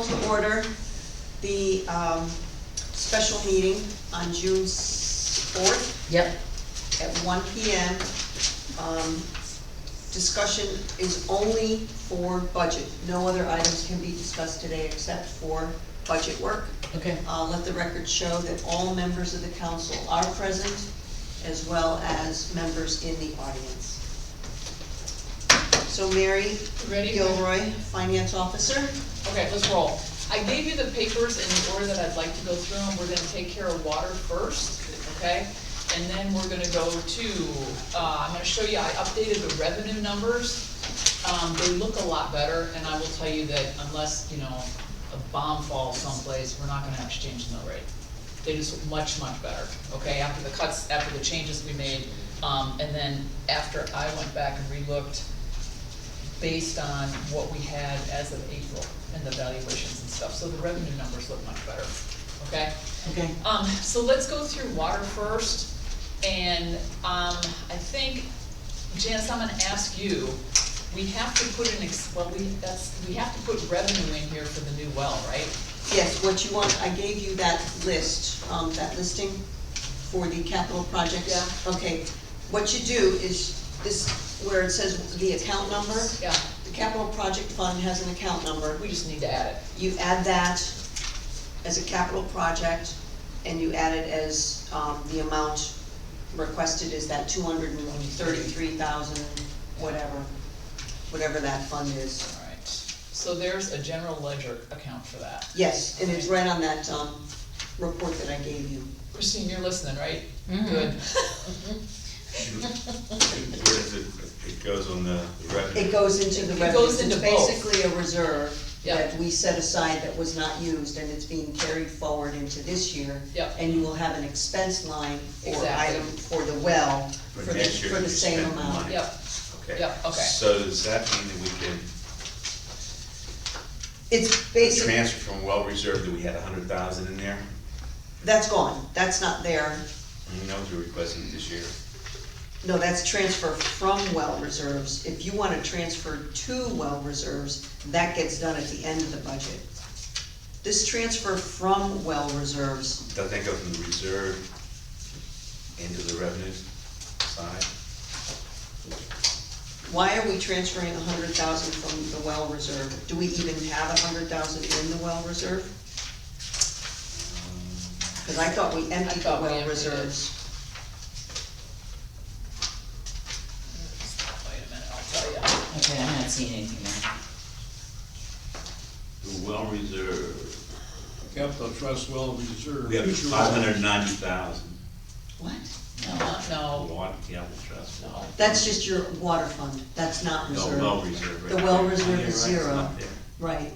To order the special meeting on June 4th. Yep. At 1 p.m. Discussion is only for budget. No other items can be discussed today except for budget work. Okay. Let the record show that all members of the council are present, as well as members in the audience. So Mary Ready? Gilroy, Finance Officer. Okay, let's roll. I gave you the papers in the order that I'd like to go through them. We're gonna take care of water first, okay? And then we're gonna go to, I'm gonna show you, I updated the revenue numbers. They look a lot better, and I will tell you that unless, a bomb falls someplace, we're not gonna have to change the mill rate. They just look much, much better, okay? After the cuts, after the changes we made, and then after I went back and re-looked based on what we had as of April and the valuations and stuff, so the revenue numbers look much better, okay? Okay. So let's go through water first, and, I think, Janice, I'm gonna ask you, we have to put we have to put revenue in here for the new well, right? Yes, what you want, I gave you that list, that listing for the capital projects. Yeah. Okay, what you do is this, where it says the account number. Yeah. The capital project fund has an account number. We just need to add it. You add that as a capital project, and you add it as, the amount requested is that 233,000, whatever that fund is. All right, so there's a general ledger account for that. Yes, and it's right on that, report that I gave you. Christine, you're listening, right? Mhm. Good. Where does it goes on the revenue? It goes into the It revenue. goes into It's both. basically a reserve Yeah. that we set aside that was not used, and it's being carried forward into this year. Yeah. And you will have an expense line for Exactly. item, for the well, For for next year the you same spend the amount. money. Yep, Okay. Yep, okay. So does that mean that we can It's basically, transfer from well reserve that we had 100,000 in there? that's gone, that's not there. And those are requesting this year. No, that's transfer from well reserves. If you wanna transfer to well reserves, that gets done at the end of the budget. This transfer from well reserves, Does that go from the reserve into the revenue side? why are we transferring 100,000 from the well reserve? Do we even have 100,000 in the well reserve? Cause I thought we emptied the thought we well emptied it. reserves. wait a minute, I'll tell you. Okay, I'm not seeing anything there. The well reserve, capital trust well reserve. We have future well. 590,000. What? No, Water capital trust. no. That's just your water fund, that's not No, reserve. well reserve. right The well there. reserve Yeah, is right, it's zero. not there. Right.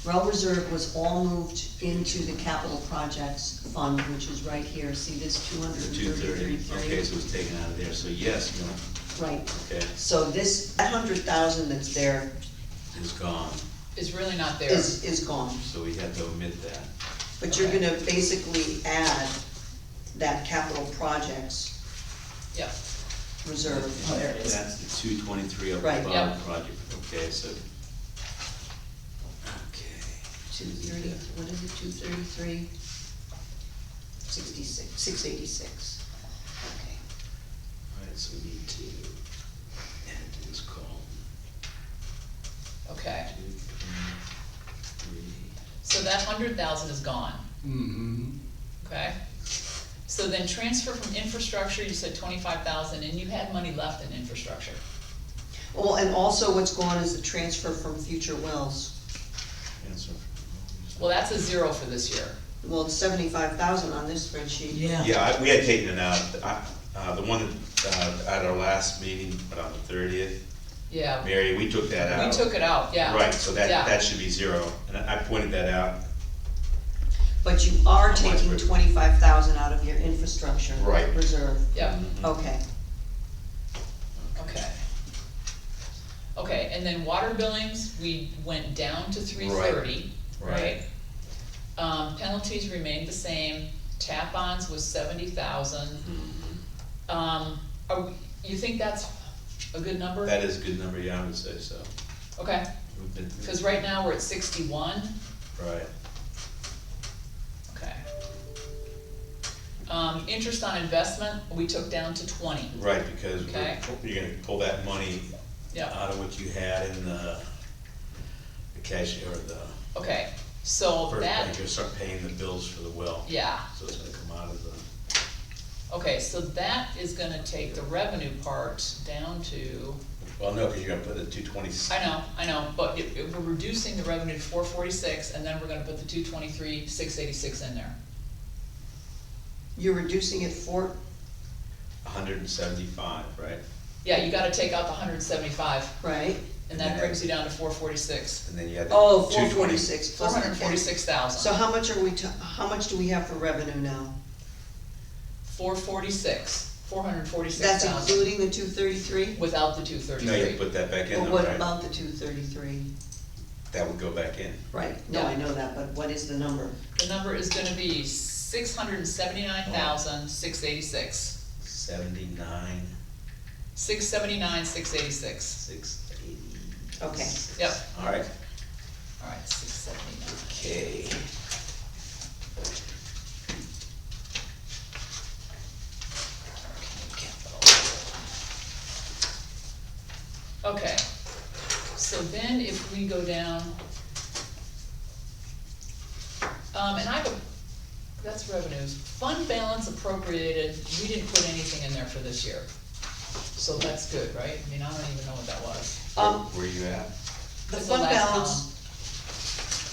Well reserve was all moved into the capital projects fund, which is right here, see this The 230, okay, 233.3? so it's taken out of there, so yes, you know, Right, okay, so this, that 100,000 that's there it's gone, It's really not there. is gone. so we had to omit that. But you're Okay. gonna basically add that capital projects Yep, reserve. Oh, there it is. That's the 223 up Right, above yep. project, okay, so. Okay. 230, what is it, 233? 66, 686. Okay. Alright, so we need to add to this column. okay. 223. So that 100,000 is gone, Mm-hmm. okay? So then transfer from infrastructure, you said 25,000, and you had money left in infrastructure. Well, and also what's gone is the transfer from future wells. Answer. Well, that's a zero for this year. Well, it's 75,000 on this spreadsheet. Yeah. Yeah, we had taken it out, the one that, at our last meeting, but on the 30th, Yeah, Mary, we took that out. we took it out, yeah. Right, so that, Yeah. that should be zero, and I pointed that out. But you are much taking would- 25,000 out of your infrastructure Right. reserve. Yep, Mhm. Okay. okay. Okay, and then water billings, we went down to 330, Right. right? Penalties remained the same, tap-ons was 70,000. You think that's a good number? That is a good number, yeah, I would say so. Okay, We've been, Cause right now we're at 61, right, okay. Interest on investment, we took down to 20, right, because Okay. you're gonna pull that money yeah, out of what you had in the cash, or the, okay, so first, that, you're gonna start paying the bills for the well. yeah, So it's gonna come out of the, okay, so that is gonna take the revenue part down to, well, no, cause you're gonna put the 220. I know, but if we're reducing the revenue to 446, and then we're gonna put the 223,686 in there. You're reducing it for, 175, right? Yeah, you gotta take out the 175, right? and that brings you down to 446. And then you had the Oh, 220. 446 plus the 10. 446,000. So how much are we, how much do we have for revenue now? 446,000. That's including the 233? Without the No, you 233. put that back in But though, what right? about the 233? That would go back in. Right, no, Yeah. I know that, but what is the number? The number is gonna be 679,686. 79, 679,686. 680. Okay. Yep, Alright, alright, 679. okay. Okay, so then if we go down, and I have that's revenues, fund balance appropriated, we didn't put anything in there for this year. So that's good, right? I mean, I don't even know what that was. Where you at? The It's fund last balance.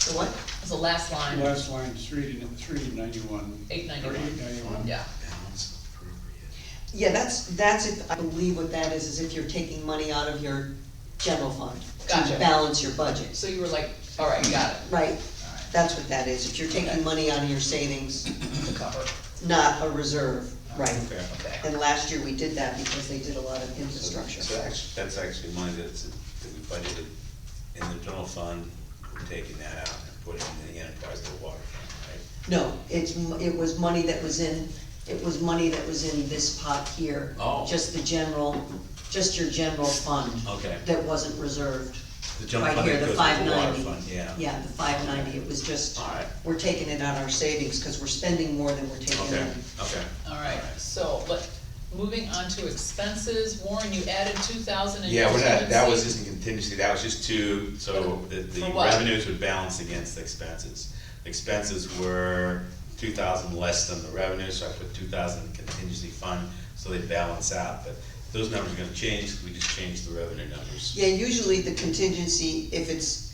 The what? It's the last line. Last line, 391. 891. Or 891. Yeah, Balance appropriate. Yeah, that's if, I believe what that is if you're taking money out of your general fund Gotcha. to balance your budget, so you were like, alright, got it, right? alright, That's what that is, if you're Okay. taking money out of your savings, to cover, not a reserve, right? Okay. okay. And last year we did that because they did a lot of infrastructure. So that's actually money that we budgeted in the general fund, we're taking that out and putting it in the enterprise of the water fund, right? No, it was money that was in this pot here. Oh. Just your general fund. Okay. That wasn't reserved. The general Right fund here, that the goes to the water 590. fund, yeah. Yeah, the 590, it was just, Alright. we're taking it out our savings, cause we're spending more than we're taking Okay, in. okay. Alright, so, moving on to expenses, Warren, you added 2,000 in Yeah, contingency. that was just a contingency, that was just two, so the For what? revenues would balance against the expenses. The expenses were 2,000 less than the revenue, so I put 2,000 in contingency fund, so they balance out, but those numbers are gonna change, we just changed the revenue numbers. Yeah, usually the contingency, if it's,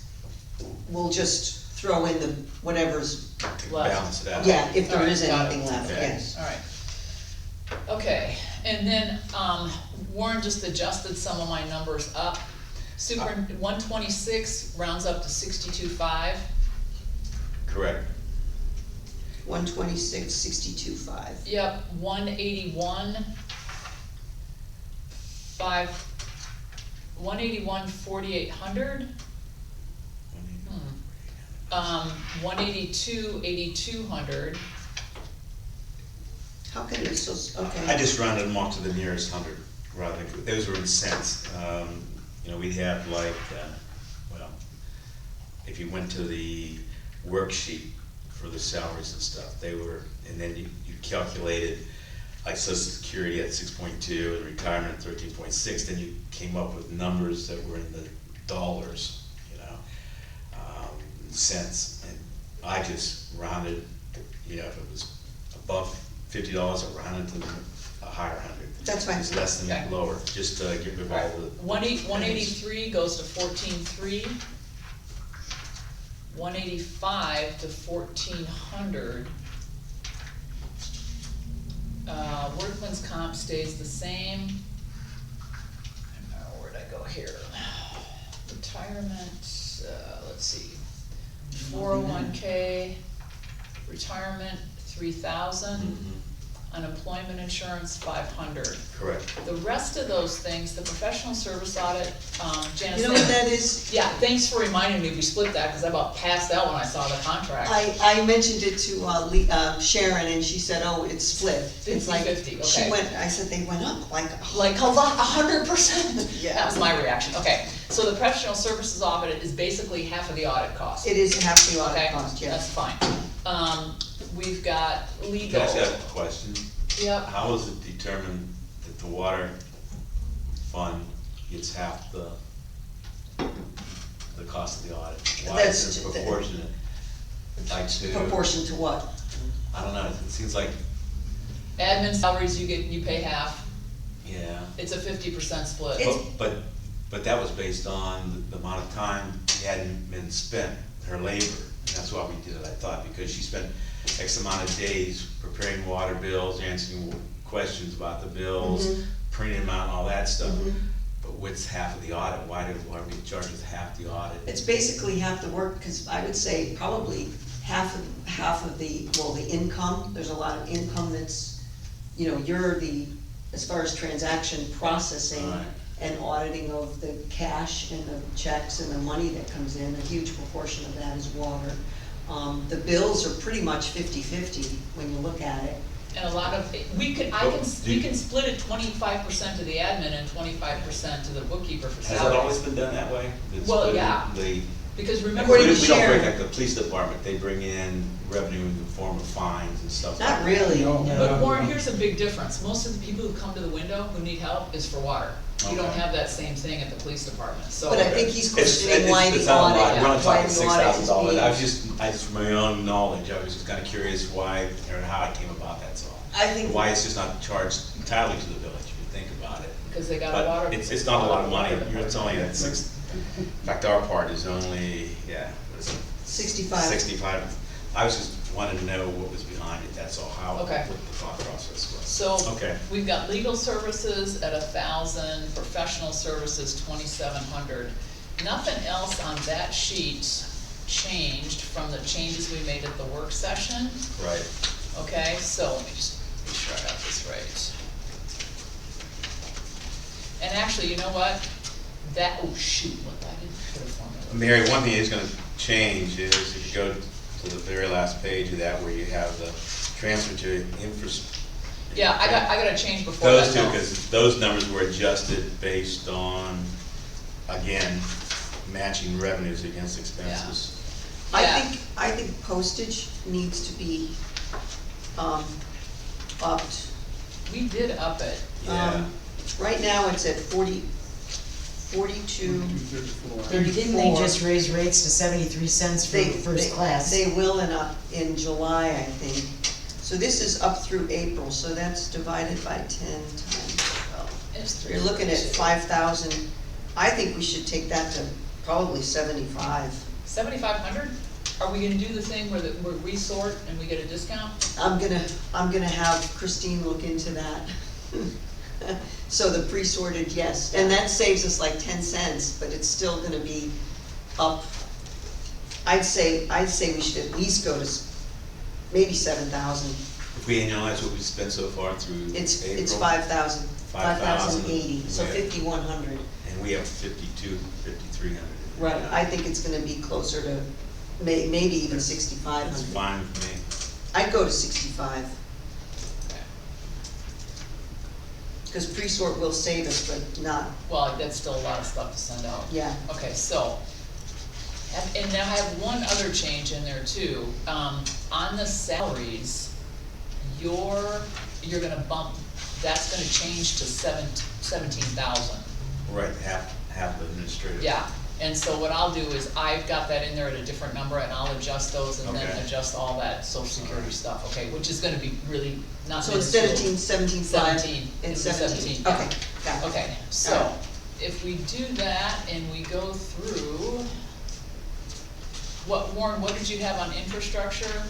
we'll just throw in the whatever's, To Left. balance it out. yeah, if there Alright, is got it. anything left, Okay. yes. Alright. Okay, and then, Warren just adjusted some of my numbers up. 126 rounds up to 62.5. Correct. 126, 62.5. Yep, 181. 4,800. 182, 8,200. How can it so, I okay, just rounded them off to the nearest 100, rather than, those were in cents. You know, we'd have like, well, if you went to the worksheet for the salaries and stuff, they were, and then you calculated like social security at 6.2 and retirement at 13.6, then you came up with numbers that were in the dollars, you know, cents. And I just rounded, you know, if it was above $50, I rounded to a higher 100. That's fine. It's less than Okay. lower, just to get rid of all the. 183 goes to 14.3. 185 to 1,400. Workman's comp stays the same. Where'd I go here? Retirement, let's see. 401k, retirement 3,000. Mhm. Unemployment insurance, 500. Correct. The rest of those things, the professional service audit, Janice. you know what that is? Yeah, thanks for reminding me, we split that, cause I about passed out when I saw the contract. I mentioned it to Sharon and she said, oh, it's split. It's like 50-50, She okay. went, I said, they went up like. Like a lot, 100%. Yeah. That was my reaction, okay. So the professional services audit is basically half of the audit cost. It is half the Okay, audit cost, that's yes. fine. We've got Can legal. I ask you a question? Yep, How is it determined that the water fund gets half the cost of the audit? Why That's is it ju- proportionate? Like to, Proportion to what? I don't know, it seems like, admin salaries, you pay half, yeah. it's a 50% split. It's- But that was based on the amount of time hadn't been spent, her labor. And that's why we did it, I thought, because she spent X amount of days preparing water bills, answering questions about the bills, Mhm. printing them out and all that stuff. Mhm. But what's half of the audit? Why are we charged with half the audit? It's basically half the work, because I would say probably half of the, well, the income, there's a lot of income that's, you're the, as far as transaction processing Right. and auditing of the cash and the checks and the money that comes in, a huge proportion of that is water. The bills are pretty much 50-50 when you look at it. And a lot of, we can split it 25% to the admin and 25% to the bookkeeper for Has salaries. it always been done that way? It's Well, been yeah. the- Because remember, According We to don't Sharon. break like the police department, they bring in revenue in the form of fines and stuff like that. Not really, No. no. but Warren, here's a big difference, most of the people who come to the window who need help is for water. You don't Okay. have that same thing at the police department, so. But I think he's It's- questioning why it's the not a lot. audit, We're only why talking the $6,000. audit I is being. was just from my own knowledge, I was just kinda curious why, or how it came about, that's all. I think- Why it's just not charged entirely to the village, if you think about it. Because they got a water. But it's not a lot of money, it's only at six, in fact, our part is only, what is it? 65. 65. I was just wanting to know what was behind it, that's all, what Okay. the thought process was. So, Okay. we've got legal services at 1,000, professional services 2,700. Nothing else on that sheet changed from the changes we made at the work session. Right. Okay, so let me just be sure I got this right. And actually, you know what? Oh shoot, what, I should have formulated. Mary, one thing is gonna change is if you go to the very last page of that where you have the transfer to infrastructure. Yeah, I got a change before that. Those two, though. because those numbers were adjusted based on, again, matching revenues against expenses. Yeah. I think postage needs to be, upped. We did up it. Yeah, Right now, it's at 42. 234. And didn't they 34. just raise rates to 73 cents for first class? They will in July, I think. So this is up through April, so that's divided by 10 times 12. It's You're looking at 5,000. I think we should take that to probably 75. 7,500? Are we gonna do the thing where we sort and we get a discount? I'm gonna have Christine look into that. So the pre-sorted, yes, and that saves us like 10 cents, but it's still gonna be up. I'd say we should at least go to maybe 7,000. if we annualize what we spent so far through April. It's 5,000, 5,080, so Yeah. 5,100. And we have 5,300. Right, I think it's gonna be closer to maybe even That's 6,500. fine with me. I'd go to 65, Okay. because pre-sort will save us, but not, Well, that's still a lot of stuff to send out. yeah. Okay, so, and now I have one other change in there too. On the salaries, you're gonna bump, that's gonna change to 17,000. Right, half the administrative. Yeah, and so what I'll do is I've got that in there at a different number and I'll adjust those and then Okay. adjust all that social security stuff, okay, which is gonna be really not So it's minuscule. 17,500 and It'll be 17, yeah. okay, got it. Okay, so, if we do that and we go through, Warren, what did you have on infrastructure?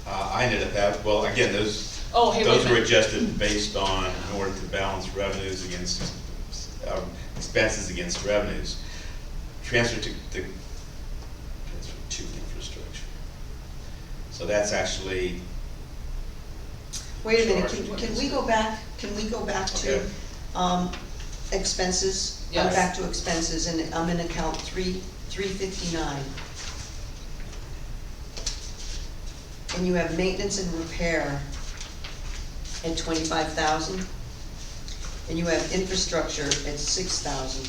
I ended up having, well, again, those Oh, hey, wait a were minute. adjusted based on, in order to balance revenues against, expenses against revenues. Transfer to infrastructure. So that's actually, Wait a minute, Charge. can we go back to, Okay. expenses? Yes. I'm back to expenses, and I'm in account 359. And you have maintenance and repair at 25,000. And you have infrastructure at 6,000.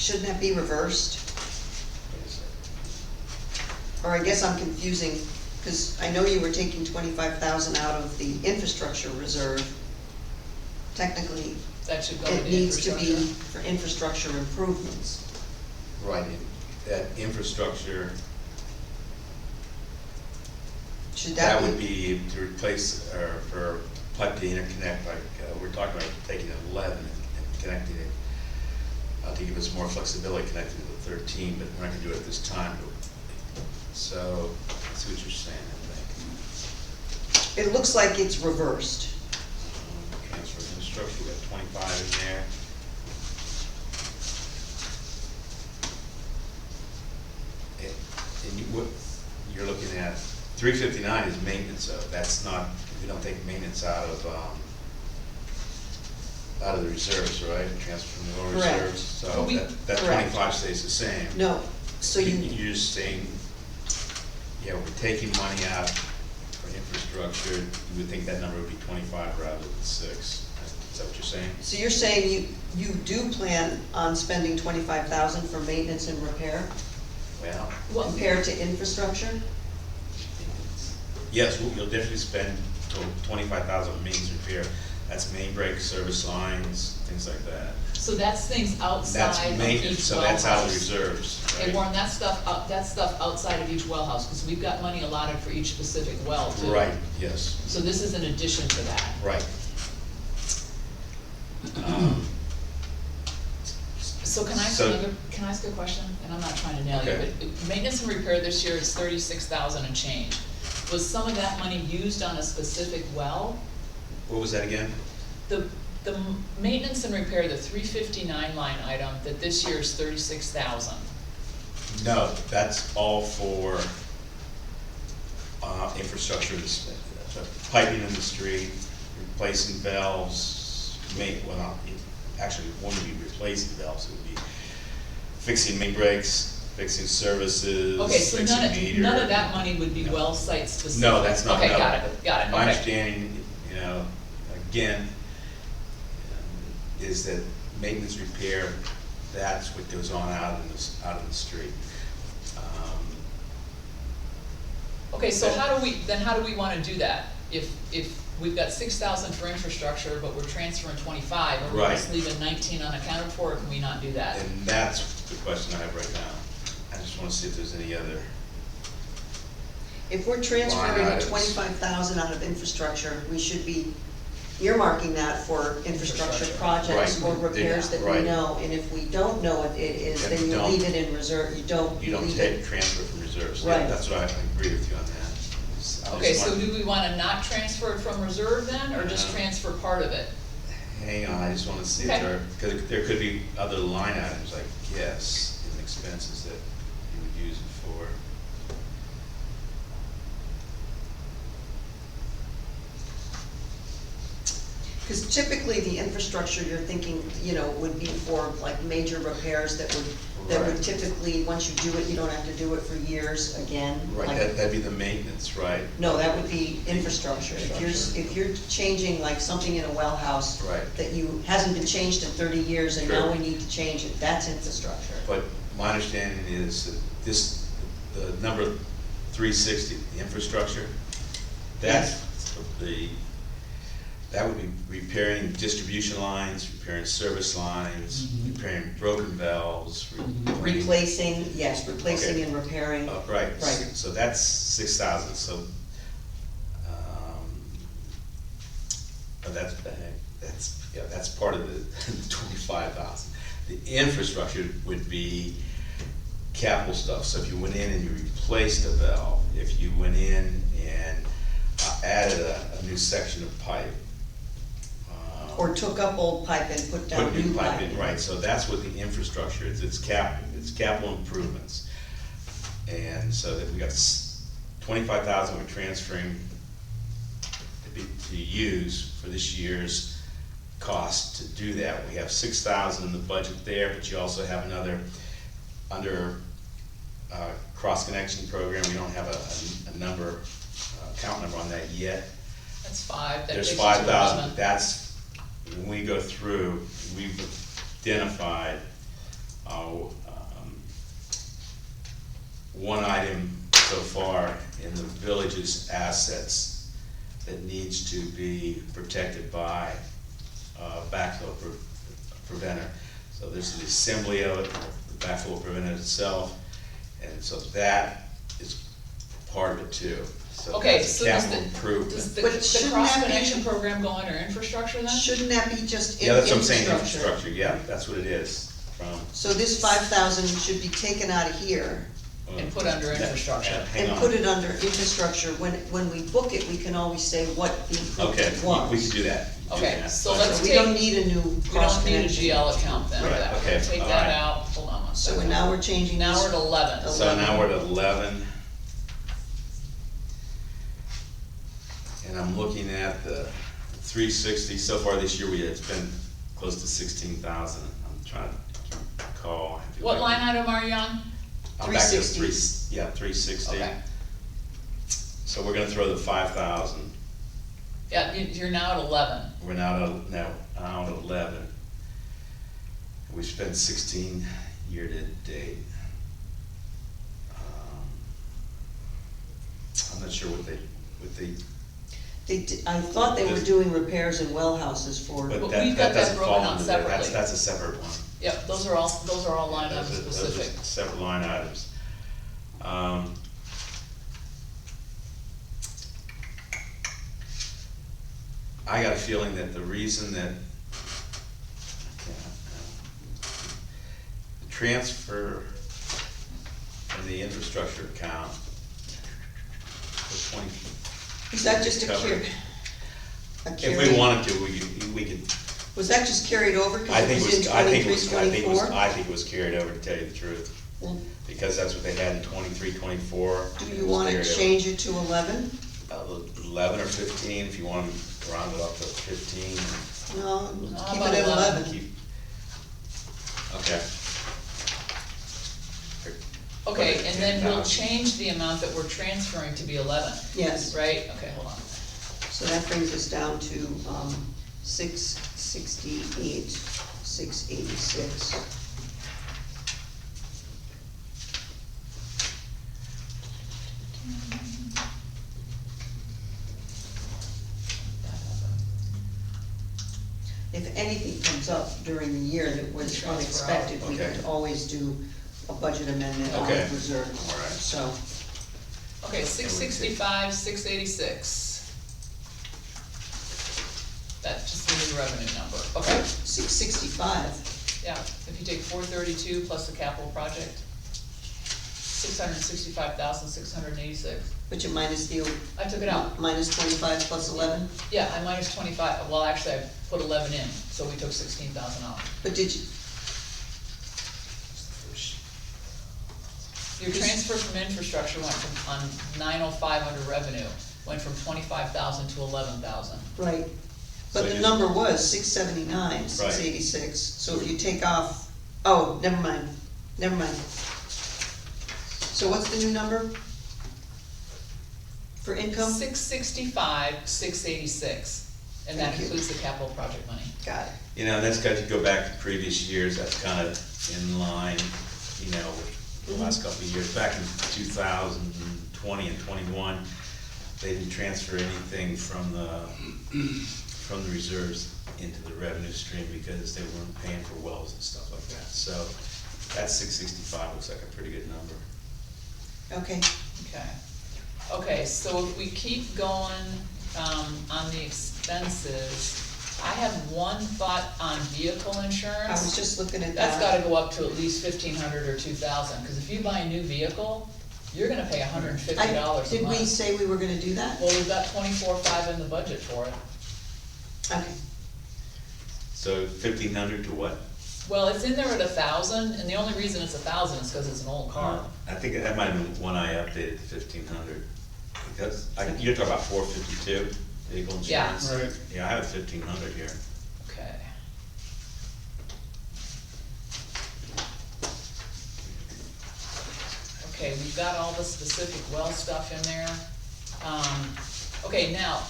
shouldn't that be reversed? Or I guess I'm confusing, because I know you were taking 25,000 out of the infrastructure reserve. Technically, That should go it into needs to be infrastructure. for infrastructure improvements. Right, that infrastructure, Should that that would be, be to replace, or for pipe to interconnect, like, we're talking about taking 11 and connecting it, to give us more flexibility connecting to the 13, but we're not gonna do it at this time. So, I see what you're saying, I think. it looks like it's reversed. Transfer infrastructure, we got 25 in there. And you, what, you're looking at, 359 is maintenance, so that's not, we don't take maintenance out of the reserves, right? Transfer from the lower Correct. reserves, so But we- that correct. 25 stays the same. No, so You're just saying, yeah, we're taking money out for infrastructure, you would think that number would be 25 rather than 6. Is that what you're saying? So you're saying you do plan on spending 25,000 for maintenance and repair Well, Well, compared to infrastructure? yes, you'll definitely spend 25,000 on maintenance repair. That's main break, service lines, things like that. so that's things That's outside of maintenance, each so well that's out of house. reserves, Hey right? Warren, that's stuff outside of each well house, because we've got money allotted for each specific well too. Right, yes, So this is in addition to that. right. So can I ask So- can I ask a question? And I'm not trying to nail you, Okay. but maintenance and repair this year is 36,000 and change. Was some of that money used on a specific well? What was that again? The maintenance and repair, the 359 line item, that this year is 36,000. No, that's all for, infrastructure, piping in the street, replacing valves, actually, it wouldn't be replacing valves, it would be fixing main breaks, fixing services, Okay, so fixing meter. none of that money would be No. well site specific? No, that's not, Okay, no. got it, My okay. understanding, again, is that maintenance repair, that's what goes on out in the street. Okay, so how do we wanna do that? If we've got 6,000 for infrastructure, but we're transferring 25, are we Right. just leaving 19 unaccounted for, or can we not do that? And that's the question I have right now. I just wanna see if there's any other, If we're Line transferring items. 25,000 out of infrastructure, we should be earmarking that for infrastructure Infrastructure. projects Right. or repairs that we Right. know. And if we don't know what it is, Then then you don't. leave it in reserve, you don't leave it. transfer from reserves. Right. Yeah, that's what I agree with you on that. I Okay, just so want- do we wanna not transfer it from reserve then, or just Yeah. transfer part of it? Hang on, I just wanna see if Okay. there could be other line items, I guess, in expenses that you would use it for. Because typically, the infrastructure you're thinking, would be for like major repairs that would Right. typically, once you do it, you don't have to do it for years again. Right, like- that'd be the maintenance, right? No, that would be infrastructure. If you're changing like something in a well house. Right. That hasn't been changed in 30 years and now Sure. we need to change it, that's infrastructure. But my understanding is that the number 360, the infrastructure, that's that would be repairing distribution lines, repairing service lines, repairing broken valves, Replacing Okay. and repairing. Right, Right. so that's 6,000, so, but that's part of the 25,000. The infrastructure would be capital stuff, so if you went in and you replaced a valve, if you went in and added a new section of pipe. Or took up old pipe and put down Put new pipe. in, right, so that's what the infrastructure is, it's capital improvements. And so that we got 25,000 we're transferring to use for this year's cost to do that. We have 6,000 in the budget there, but you also have another, under cross-connection program, we don't have a number, count number on that yet. That's 5, that There's takes you to 5,000, 11. but that's, when we go through, we've identified one item so far in the village's assets that needs to be protected by backflow preventer. So there's the assembly of it, the backflow preventer itself, and so that is part of it too. So Okay, that's so a does capital the improvement. But shouldn't cross that be- connection program go under infrastructure then? Shouldn't that be just in Yeah, that's what I'm saying, infrastructure? infrastructure, yeah, that's what it is, from. So this 5,000 should be taken out of here And put under infrastructure. Hang and on. put it under infrastructure. When we book it, we can always say what the Okay, improvement was. we can do that. We can do Okay, that. so But- let's We don't need a new We cross don't need a connection. GL account then, Right, that, we're okay, gonna take all that right. out, hold on one So second. now we're changing Now this. we're at 11. So now we're at 11. And I'm looking at the 360, so far this year we have spent close to 16,000. I'm trying to recall. What line item are you on? I'm back to 360. Yeah, 360. Okay. So we're gonna throw the 5,000. Yeah, you're now at 11. We're now at 11. We spent 16 year to date. I'm not sure what they, I thought they were doing repairs in well houses for, but But that we've got that doesn't broken fall out under there. separately. That's a separate one. Yep, those are all line item Those are specific. separate line items. I got a feeling that the reason that the transfer from the infrastructure account for 20. is that just a covered. carry? If we wanted to, we could, Was that just carried over I because think it was in I think 23, 24? I think it was carried over, to tell you the truth. Well, Because that's what they had in 23, 24. do It you was wanna carried over. change it to 11? 11 or 15, if you want to round it up to 15. No, How keep about it at 11? 11. Keep. Okay. Okay, and then we'll 10,000. change the amount that we're transferring to be 11, Yes, right? Okay, hold on. so that brings us down to 668, 686. If anything comes up during the year that was Transfer out. unexpected, we Okay. could always do a budget amendment on Okay. reserve. All right. So, Okay, 665, 686. That's just the new revenue number, okay, 665, yeah, if you take 432 plus the capital project, 665,686. but you minus the, I took it out, minus 25 plus 11? yeah, I minus 25, well, actually, I put 11 in, so we took 16,000 out. But did you, Your transfer from infrastructure went from, on 905 under revenue, went from 25,000 to 11,000. right, So but the you- number was 679, 686, so if you take off, oh, never mind. So what's the new number? For income? 665, 686, and that Thank you. includes the capital project money. Got it. You know, that's got to go back to previous years, that's kind of in line, you know, with the last couple of years. Back in 2020 and 21, they didn't transfer anything from the reserves into the revenue stream because they weren't paying for wells and stuff like that. So that 665 looks like a pretty good number. Okay, Okay, so if we keep going, on the expenses, I have one thought on vehicle I was insurance. just looking at That's that. gotta go up to at least 1,500 or 2,000, cause if you buy a new vehicle, you're gonna pay $150 a Did we month. say we were gonna do that? Well, we've got 24.5 in the budget for it. Okay, So 1,500 to what? Well, it's in there at 1,000, and the only reason it's 1,000 is cause it's an old car. I think that might have been one I updated to 1,500. Because, you're talking about 452 vehicle Yeah. insurance? Right. Yeah, I have 1,500 here. Okay. Okay, we've got all the specific well stuff in there. Okay, now,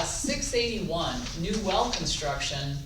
681, new well construction,